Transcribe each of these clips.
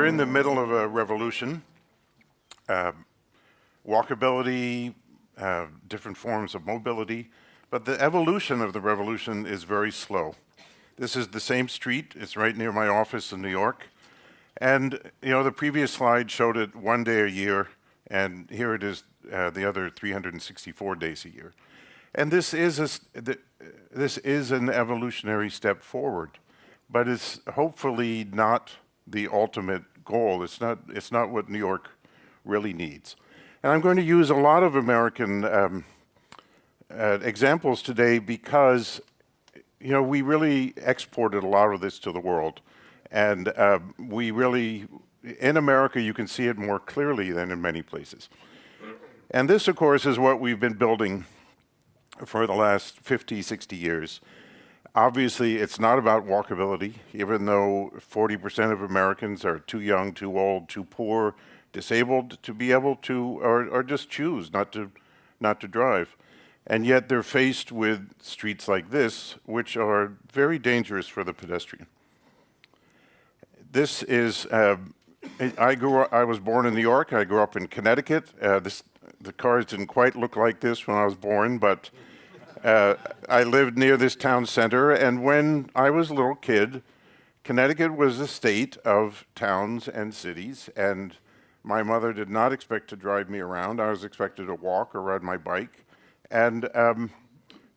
we're in the middle of a revolution. Walkability, different forms of mobility, but the evolution of the revolution is very slow. This is the same street. It's right near my office in New York. And, the previous slide showed it one day a year, and here it is the other 364 days a year. And this is an evolutionary step forward, but it's hopefully not the ultimate goal. It's not what New York really needs. And I'm going to use a lot of American examples today because, we really exported a lot of this to the world. And we really, in America, you can see it more clearly than in many places. And this, of course, is what we've been building for the last 50, 60 years. Obviously, it's not about walkability, even though 40% of Americans are too young, too old, too poor, disabled to be able to, or just choose not to drive. And yet they're faced with streets like this, which are very dangerous for the pedestrian. This is, I was born in New York. I grew up in Connecticut. The cars didn't quite look like this when I was born, but I lived near this town center, and when I was a little kid, Connecticut was a state of towns and cities, and my mother did not expect to drive me around. I was expected to walk or ride my bike. And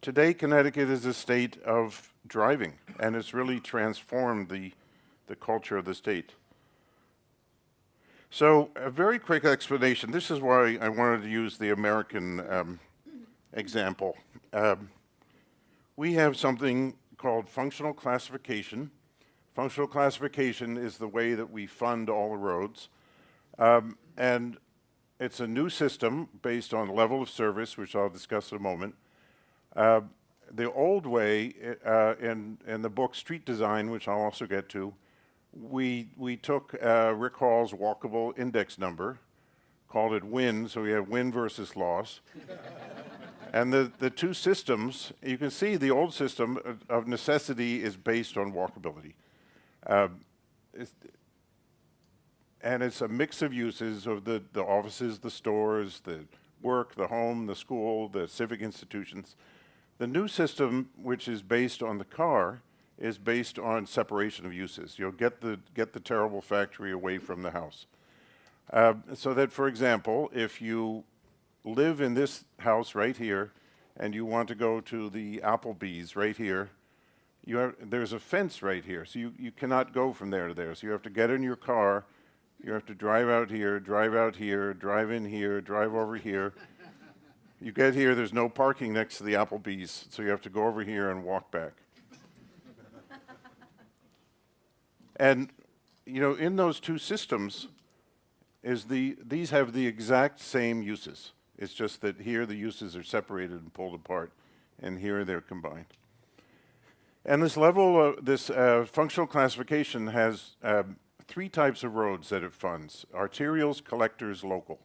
today, Connecticut is a state of driving, and it's really transformed the culture of the state. So a very quick explanation. This is why I wanted to use the American example. We have something called functional classification. Functional classification is the way that we fund all the roads. And it's a new system based on level of service, which I'll discuss in a moment. The old way, in the book Street Design, which I'll also get to, we took Rick Hall's walkable index number, called it win, so we have win versus loss. And the two systems, you can see the old system of necessity is based on walkability. And it's a mix of uses of the offices, the stores, the work, the home, the school, the civic institutions. The new system, which is based on the car, is based on separation of uses. You'll get the terrible factory away from the house. So that, for example, if you live in this house right here and you want to go to the Applebee's right here, there's a fence right here, so you cannot go from there to there. So you have to get in your car, you have to drive out here, drive in here, drive over here. You get here, there's no parking next to the Applebee's, so you have to go over here and walk back. And, in those two systems, these have the exact same uses. It's just that here the uses are separated and pulled apart, and here they're combined. And this functional classification has three types of roads that it funds: arterials, collectors, local.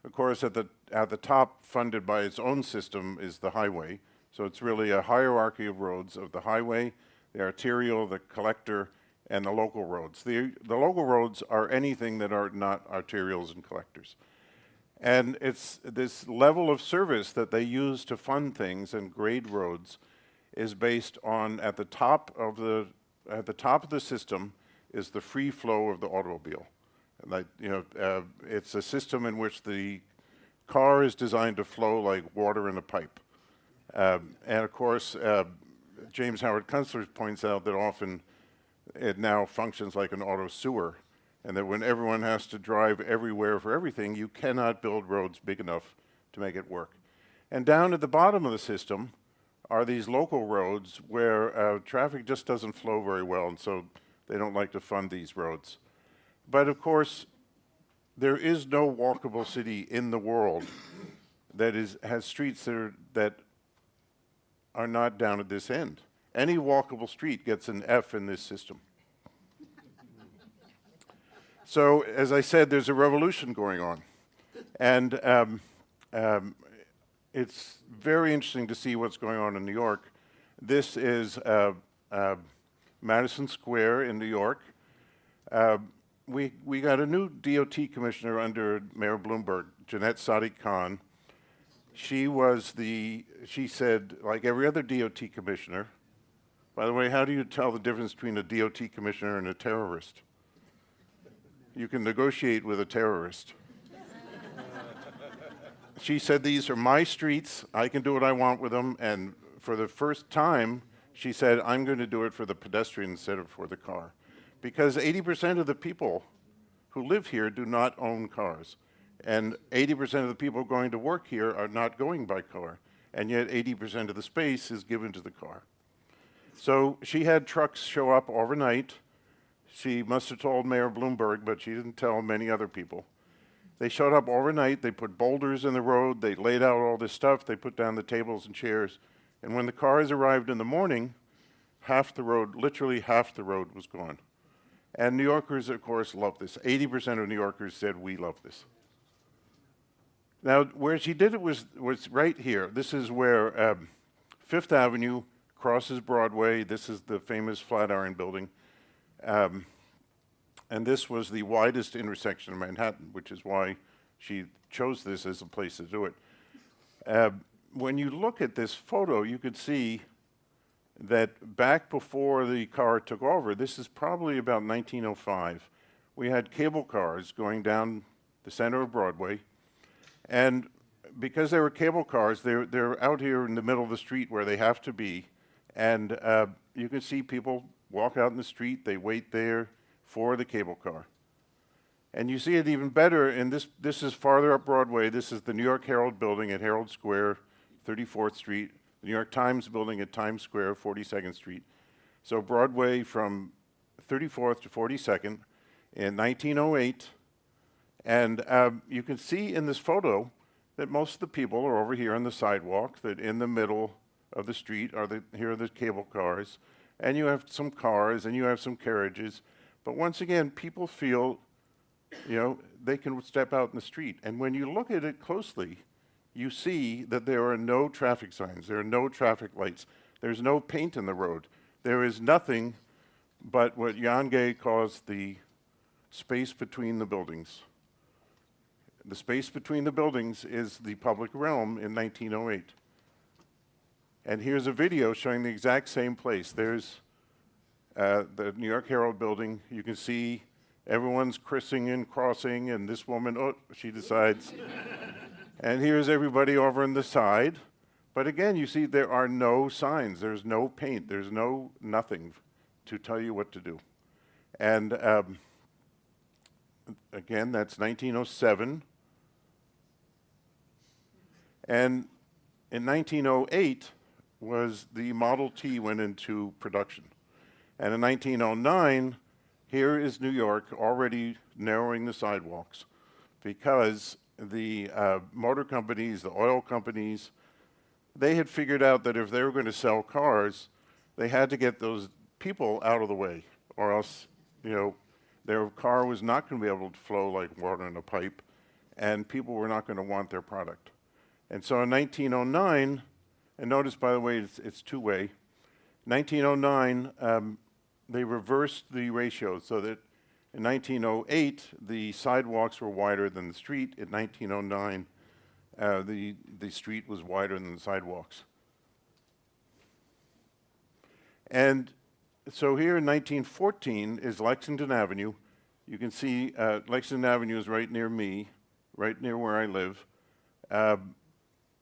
Of course, at the top, funded by its own system, is the highway. So it's really a hierarchy of roads of the highway, the arterial, the collector, and the local roads. The local roads are anything that are not arterials and collectors. And it's this level of service that they use to fund things and grade roads is based on, at the top of the system is the free flow of the automobile. Like, it's a system in which the car is designed to flow like water in a pipe. And of course, James Howard Kunstler points out that often it now functions like an auto sewer, and that when everyone has to drive everywhere for everything, you cannot build roads big enough to make it work. And down at the bottom of the system are these local roads where traffic just doesn't flow very well, and so they don't like to fund these roads. But of course, there is no walkable city in the world that has streets that are not down at this end. Any walkable street gets an F in this system. So, as I said, there's a revolution going on. And it's very interesting to see what's going on in New York. This is Madison Square in New York. we got a new DOT commissioner under Mayor Bloomberg, Jeanette Sadiq Khan. She said, like every other DOT commissioner, by the way, how do you tell the difference between a DOT commissioner and a terrorist? You can negotiate with a terrorist. She said, these are my streets, I can do what I want with them, and for the first time, she said, I'm going to do it for the pedestrian instead of for the car. Because 80% of the people who live here do not own cars. And 80% of the people going to work here are not going by car. And yet 80% of the space is given to the car. So she had trucks show up overnight. She must have told Mayor Bloomberg, but she didn't tell many other people. They showed up overnight, they put boulders in the road, they laid out all this stuff, they put down the tables and chairs. And when the cars arrived in the morning, half the road, literally half the road was gone. And New Yorkers, of course, love this. 80% of New Yorkers said, we love this. Now, where she did it was right here. This is where Fifth Avenue crosses Broadway. This is the famous Flatiron Building. And this was the widest intersection in Manhattan, which is why she chose this as a place to do it. When you look at this photo, you could see that back before the car took over, this is probably about 1905, we had cable cars going down the center of Broadway. And because they were cable cars, they're out here in the middle of the street where they have to be. And you can see people walk out in the street, they wait there for the cable car. And you see it even better, and this is farther up Broadway. This is the New York Herald building at Herald Square, 34th Street, the New York Times building at Times Square, 42nd Street. So Broadway from 34th to 42nd in 1908. And you can see in this photo that most of the people are over here on the sidewalk, that in the middle of the street here are the cable cars, and you have some cars and you have some carriages. But once again, people feel, they can step out in the street. And when you look at it closely, you see that there are no traffic signs, there are no traffic lights, there's no paint in the road. There is nothing but what Jan Gay calls the space between the buildings. The space between the buildings is the public realm in 1908. And here's a video showing the exact same place. There's the New York Herald building. You can see everyone's crissing and crossing, and this woman, she decides. And here's everybody over on the side. But again, you see there are no signs. There's no paint. There's nothing to tell you what to do. And again, that's 1907. And in 1908 was the Model T went into production. And in 1909, here is New York already narrowing the sidewalks because the motor companies, the oil companies, they had figured out that if they were going to sell cars, they had to get those people out of the way, or else, their car was not going to be able to flow like water in a pipe, and people were not going to want their product. And so in 1909, and notice, by the way, it's two-way. 1909, they reversed the ratio so that in 1908, the sidewalks were wider than the street. In 1909, the street was wider than the sidewalks. And so here in 1914 is Lexington Avenue. You can see Lexington Avenue is right near me, right near where I live.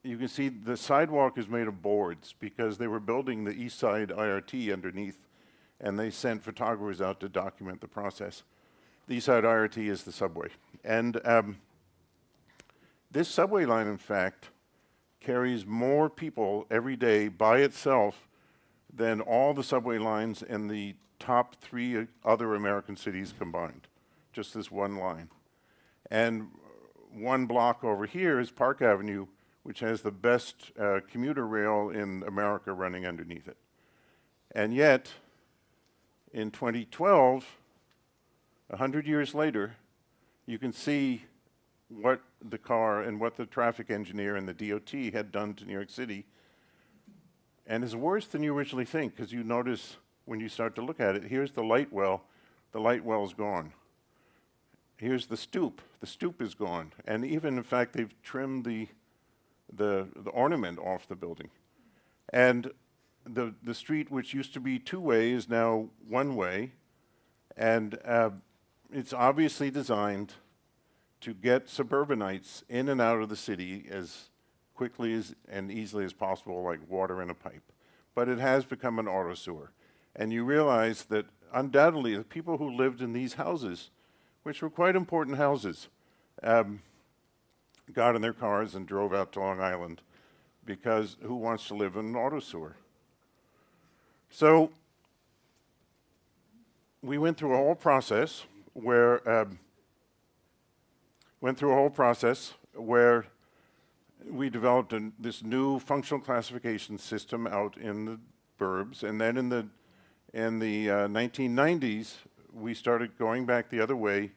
You can see the sidewalk is made of boards because they were building the East Side IRT underneath, and they sent photographers out to document the process. The East Side IRT is the subway. And this subway line, in fact, carries more people every day by itself than all the subway lines in the top 3 other American cities combined, just this one line. And one block over here is Park Avenue, which has the best commuter rail in America running underneath it. And yet, in 2012, 100 years later, you can see what the car and what the traffic engineer and the DOT had done to New York City. And it's worse than you originally think, because you notice when you start to look at it, here's the light well is gone. Here's the stoop. The stoop is gone. And even, in fact, they've trimmed the ornament off the building. And the street, which used to be two-way, is now one-way. And it's obviously designed to get suburbanites in and out of the city as quickly and easily as possible, like water in a pipe. But it has become an auto sewer. And you realize that undoubtedly the people who lived in these houses, which were quite important houses, got in their cars and drove out to Long Island, because who wants to live in an auto sewer? So we went through a whole process where we developed this new functional classification system out in the burbs, and then in the 1990s, we started going back the other way.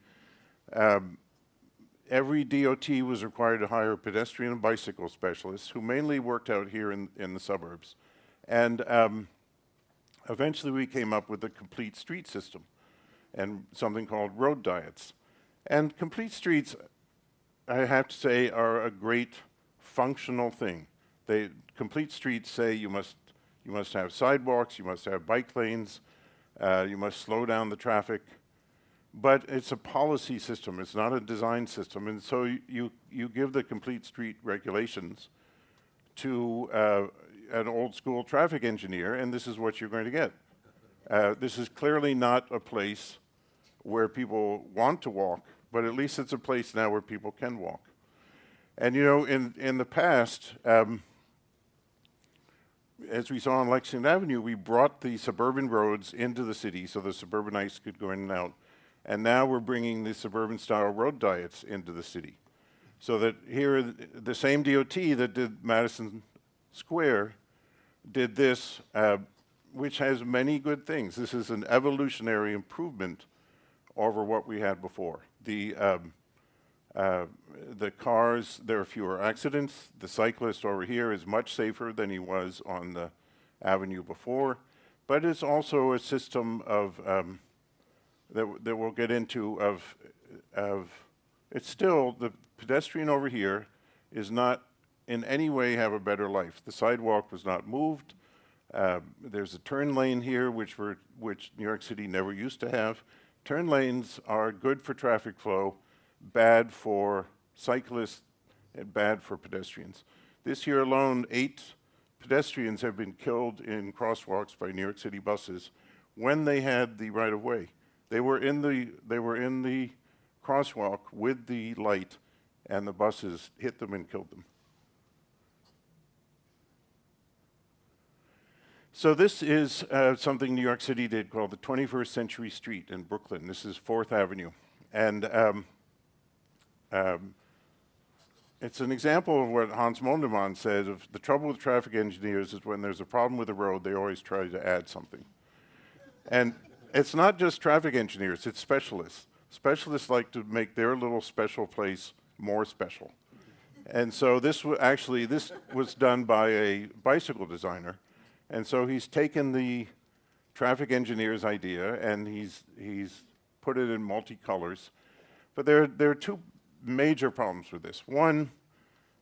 Every DOT was required to hire pedestrian and bicycle specialists who mainly worked out here in the suburbs. And eventually we came up with a complete street system and something called road diets. And complete streets, I have to say, are a great functional thing. Complete streets say you must have sidewalks, you must have bike lanes, you must slow down the traffic. But it's a policy system, it's not a design system. And so you give the complete street regulations to an old school traffic engineer, and this is what you're going to get. This is clearly not a place where people want to walk, but at least it's a place now where people can walk. And you know, in the past, as we saw on Lexington Avenue, we brought the suburban roads into the city so the suburbanites could go in and out. And now we're bringing the suburban-style road diets into the city. So that here, the same DOT that did Madison Square did this, which has many good things. This is an evolutionary improvement over what we had before. The cars, there are fewer accidents. The cyclist over here is much safer than he was on the avenue before. But it's also a system of that we'll get into of it's still, the pedestrian over here is not in any way have a better life. The sidewalk was not moved. There's a turn lane here, which New York City never used to have. Turn lanes are good for traffic flow, bad for cyclists, and bad for pedestrians. This year alone, 8 pedestrians have been killed in crosswalks by New York City buses when they had the right-of-way. They were in the crosswalk with the light, and the buses hit them and killed them. So this is something New York City did called the 21st Century Street in Brooklyn. This is 4th Avenue. And it's an example of what Hans Mondemann said of the trouble with traffic engineers is when there's a problem with a road, they always try to add something. And it's not just traffic engineers, it's specialists. Specialists like to make their little special place more special. And so this was done by a bicycle designer. And so he's taken the traffic engineer's idea and he's put it in multicolors. But there are 2 major problems with this. One,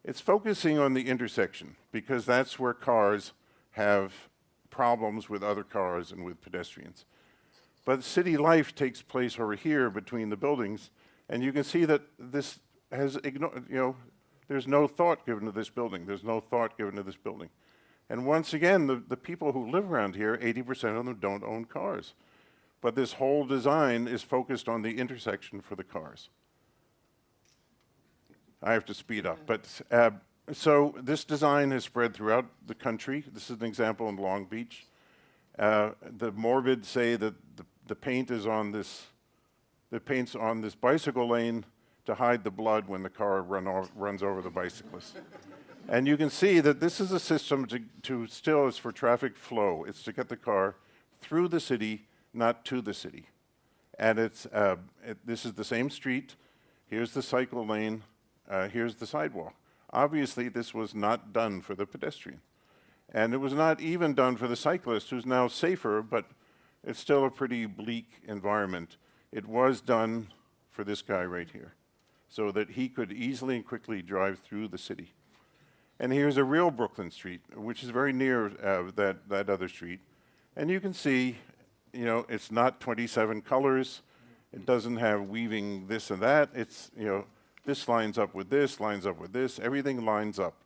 it's focusing on the intersection because that's where cars have problems with other cars and with pedestrians. But city life takes place over here between the buildings, and you can see that this has ignored, there's no thought given to this building. There's no thought given to this building. And once again, the people who live around here, 80% of them don't own cars. But this whole design is focused on the intersection for the cars. I have to speed up, but so this design has spread throughout the country. This is an example in Long Beach. The morbid say that the paint is on this, the paint's on this bicycle lane to hide the blood when the car runs over the bicyclist. And you can see that this is a system to still is for traffic flow. It's to get the car through the city, not to the city. And this is the same street. Here's the cycle lane. Here's the sidewalk. Obviously, this was not done for the pedestrian. And it was not even done for the cyclist, who's now safer, but it's still a pretty bleak environment. It was done for this guy right here, so that he could easily and quickly drive through the city. And here's a real Brooklyn street, which is very near that other street. And you can see, you know, it's not 27 colors. It doesn't have weaving this and that. It's, you know, this lines up with this, lines up with this. Everything lines up.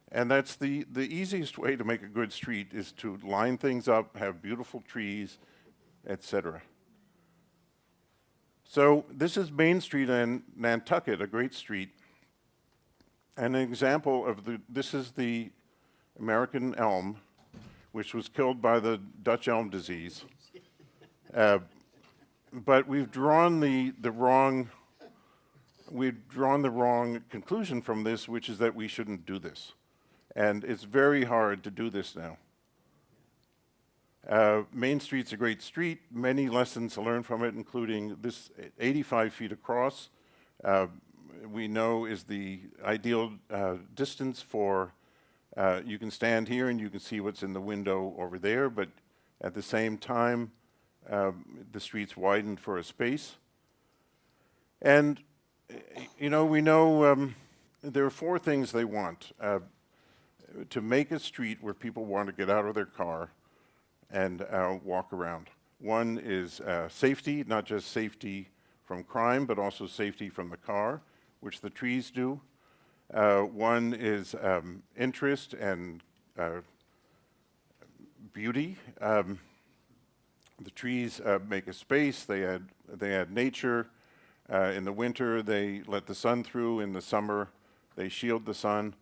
And that's the easiest way to make a good street, is to line things up, have beautiful trees, etc. So this is Main Street in Nantucket, a great street. And an example of this is the American elm, which was killed by the Dutch elm disease. But we've drawn the wrong conclusion from this, which is that we shouldn't do this. And it's very hard to do this now. Main Street's a great street, many lessons to learn from it, including this 85 feet across, we know is the ideal distance for, you can stand here and you can see what's in the window over there, but at the same time, the street's widened for a space. And, you know, we know there are four things they want. To make a street where people want to get out of their car and walk around. One is safety, not just safety from crime, but also safety from the car, which the trees do. One is interest and beauty. The trees make a space, they add nature. In the winter, they let the sun through. In the summer, they shield the sun.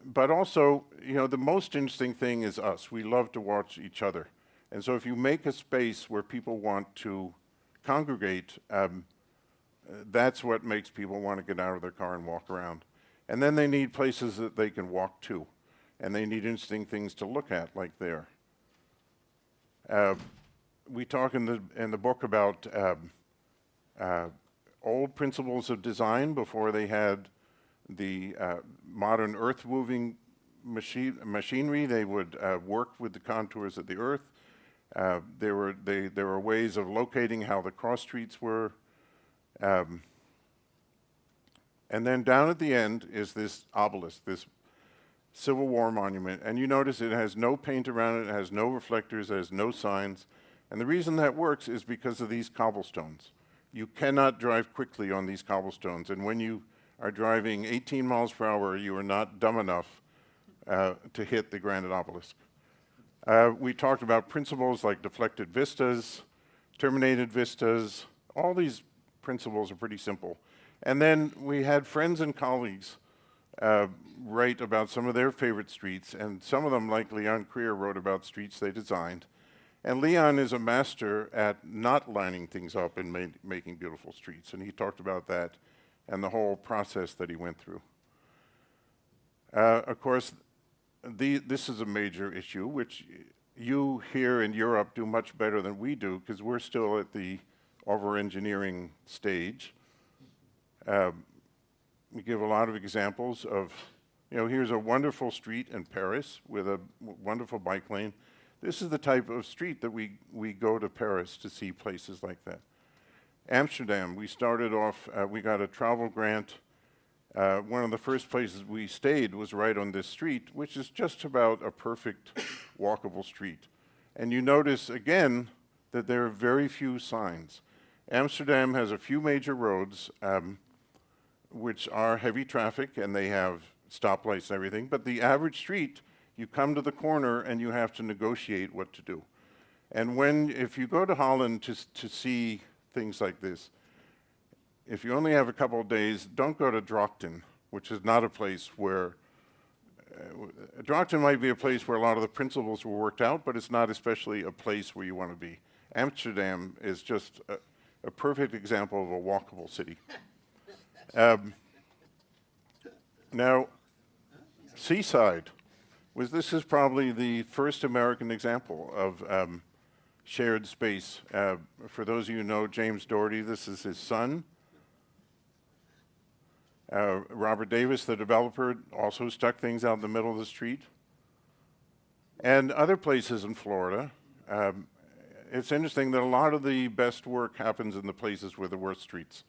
But also, you know, the most interesting thing is us. We love to watch each other. And so if you make a space where people want to congregate, that's what makes people want to get out of their car and walk around. And then they need places that they can walk to. And they need interesting things to look at, like there. We talk in the book about old principles of design before they had the modern earth-moving machinery. They would work with the contours of the earth. There were ways of locating how the cross streets were. And then down at the end is this obelisk, this Civil War monument. And you notice it has no paint around it, it has no reflectors, it has no signs. And the reason that works is because of these cobblestones. You cannot drive quickly on these cobblestones. And when you are driving 18 miles per hour, you are not dumb enough to hit the granite obelisk. We talked about principles like deflected vistas, terminated vistas. All these principles are pretty simple. And then we had friends and colleagues write about some of their favorite streets, and some of them, like Leon Creer, wrote about streets they designed. And Leon is a master at not lining things up and making beautiful streets, and he talked about that and the whole process that he went through. Of course, this is a major issue, which you here in Europe do much better than we do, because we're still at the over-engineering stage. We give a lot of examples of, you know, here's a wonderful street in Paris with a wonderful bike lane. This is the type of street that we go to Paris to see places like that. Amsterdam, we started off, we got a travel grant. One of the first places we stayed was right on this street, which is just about a perfect walkable street. And you notice, again, that there are very few signs. Amsterdam has a few major roads, which are heavy traffic, and they have stoplights and everything, but the average street, you come to the corner and you have to negotiate what to do. And if you go to Holland to see things like this, if you only have a couple of days, don't go to Drachten, which is not a place where, Drachten might be a place where a lot of the principles were worked out, but it's not especially a place where you want to be. Amsterdam is just a perfect example of a walkable city. Now, Seaside, this is probably the first American example of shared space. For those of you who know James Doherty, this is his son. Robert Davis, the developer, also stuck things out in the middle of the street. And other places in Florida, it's interesting that a lot of the best work happens in the places with the worst streets.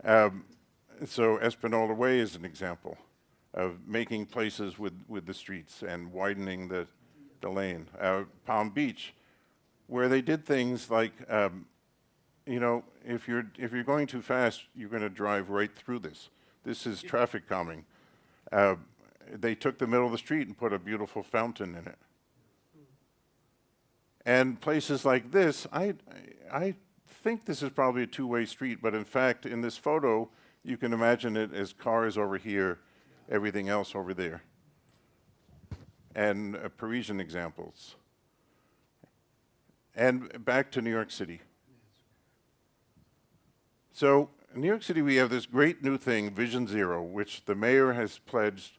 So Espanola Way is an example of making places with the streets and widening the lane. Palm Beach, where they did things like, you know, if you're going too fast, you're going to drive right through this. This is traffic calming. They took the middle of the street and put a beautiful fountain in it. And places like this, I think this is probably a two-way street, but in fact, in this photo, you can imagine it as cars over here, everything else over there. And Parisian examples. And back to New York City. So in New York City, we have this great new thing, Vision Zero, which the mayor has pledged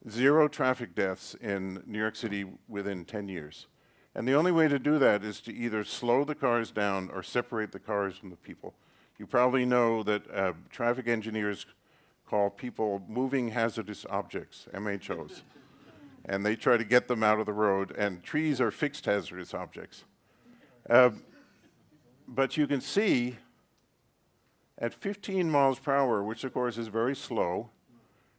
0 traffic deaths in New York City within 10 years. And the only way to do that is to either slow the cars down or separate the cars from the people. You probably know that traffic engineers call people moving hazardous objects, MHOs. And they try to get them out of the road, and trees are fixed hazardous objects. But you can see at 15 miles per hour, which of course is very slow,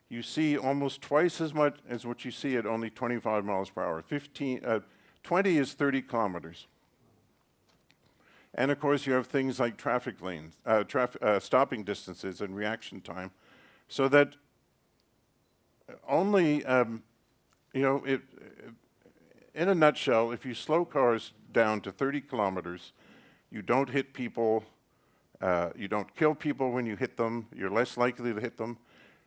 you see almost twice as much as what you see at only 25 miles per hour. 20 is 30 kilometers. And of course, you have things like traffic lanes, stopping distances and reaction time, so that only, you know, in a nutshell, if you slow cars down to 30 kilometers, you don't hit people, you don't kill people when you hit them, you're less likely to hit them,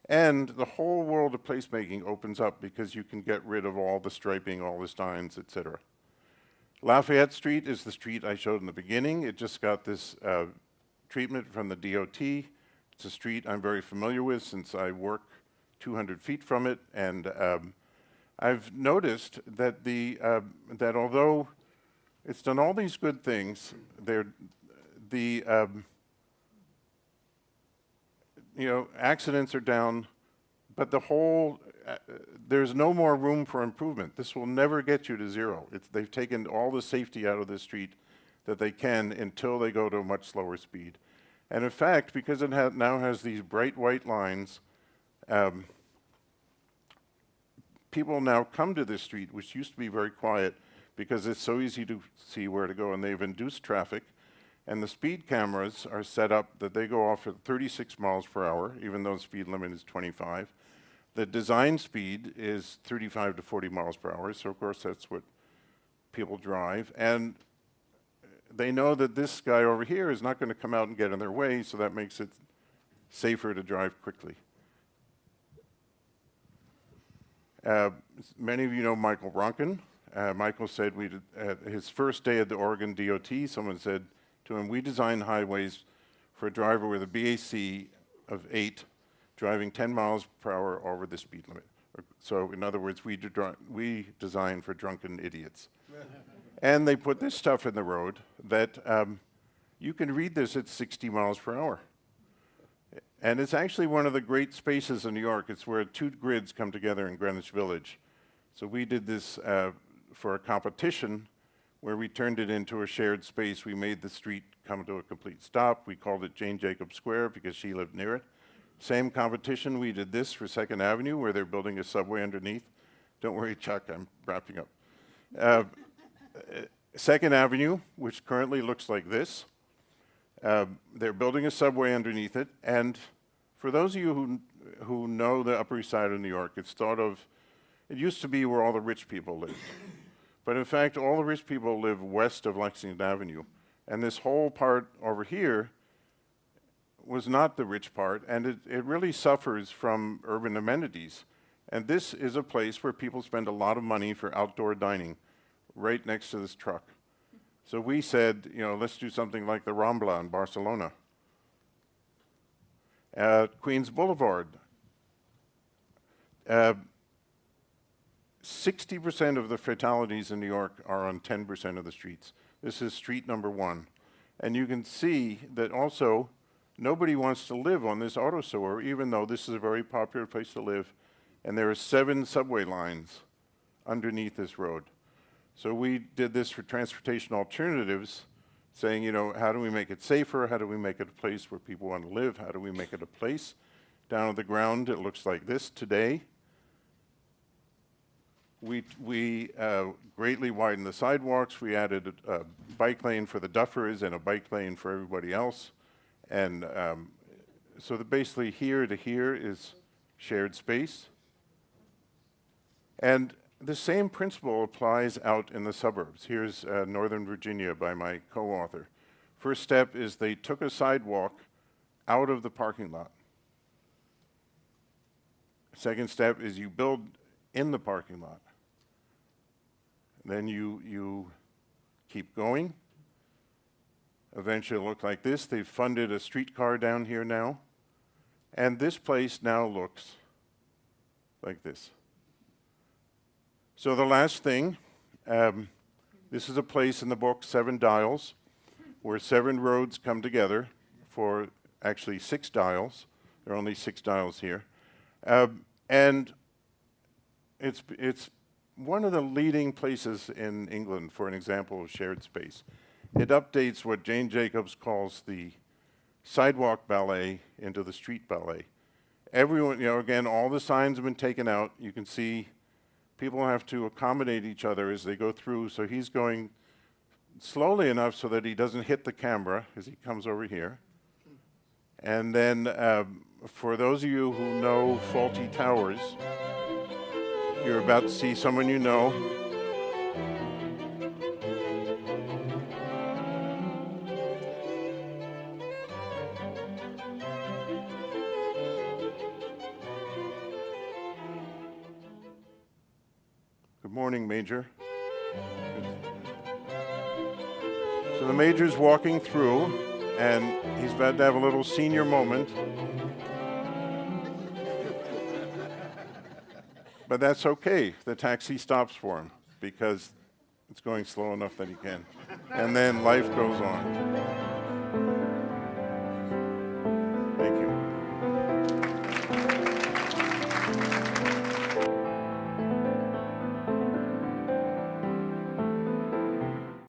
and the whole world of placemaking opens up because you can get rid of all the striping, all the signs, etc. Lafayette Street is the street I showed in the beginning. It just got this treatment from the DOT. It's a street I'm very familiar with since I work 200 feet from it, and I've noticed that that although it's done all these good things, you know, accidents are down, but the whole, there's no more room for improvement. This will never get you to 0. They've taken all the safety out of this street that they can until they go to a much slower speed. And in fact, because it now has these bright white lines, people now come to this street, which used to be very quiet, because it's so easy to see where to go, and they've induced traffic. And the speed cameras are set up that they go off at 36 miles per hour, even though the speed limit is 25. The design speed is 35 to 40 miles per hour, so of course that's what people drive. And they know that this guy over here is not going to come out and get in their way, so that makes it safer to drive quickly. Many of you know Michael Ronkin. Michael said his first day at the Oregon DOT, someone said to him, "We design highways for a driver with a BAC of 8, driving 10 miles per hour over the speed limit." So in other words, we design for drunken idiots. And they put this stuff in the road that you can read this at 60 miles per hour. And it's actually one of the great spaces in New York. It's where 2 grids come together in Greenwich Village. So we did this for a competition where we turned it into a shared space. We made the street come to a complete stop. We called it Jane Jacobs Square because she lived near it. Same competition, we did this for 2nd Avenue where they're building a subway underneath. Don't worry, Chuck, I'm wrapping up. 2nd Avenue, which currently looks like this, they're building a subway underneath it. And for those of you who know the Upper East Side of New York, it's thought of, it used to be where all the rich people lived. But in fact, all the rich people live west of Lexington Avenue. And this whole part over here was not the rich part, and it really suffers from urban amenities. And this is a place where people spend a lot of money for outdoor dining, right next to this truck. So we said, you know, let's do something like the Rambla in Barcelona. Queens Boulevard. 60% of the fatalities in New York are on 10% of the streets. This is street number 1. And you can see that also nobody wants to live on this auto sewer, even though this is a very popular place to live. And there are 7 subway lines underneath this road. So we did this for transportation alternatives, saying, you know, how do we make it safer? How do we make it a place where people want to live? How do we make it a place? Down on the ground, it looks like this today. We greatly widened the sidewalks. We added a bike lane for the duffers and a bike lane for everybody else. And so that basically here to here is shared space. And the same principle applies out in the suburbs. Here's Northern Virginia by my co-author. First step is they took a sidewalk out of the parking lot. Second step is you build in the parking lot. Then you keep going. Eventually it'll look like this. They've funded a streetcar down here now. And this place now looks like this. So the last thing, this is a place in the book, 7 Dials, where 7 roads come together for actually 6 dials. There are only 6 dials here. And it's one of the leading places in England for an example of shared space. It updates what Jane Jacobs calls the sidewalk ballet into the street ballet. Everyone, you know, again, all the signs have been taken out. You can see people have to accommodate each other as they go through. So he's going slowly enough so that he doesn't hit the camera as he comes over here. And then for those of you who know Faulty Towers, you're about to see someone you know. Good morning, Major. So the Major's walking through, and he's about to have a little senior moment. But that's okay. The taxi stops for him because it's going slow enough that he can. And then life goes on.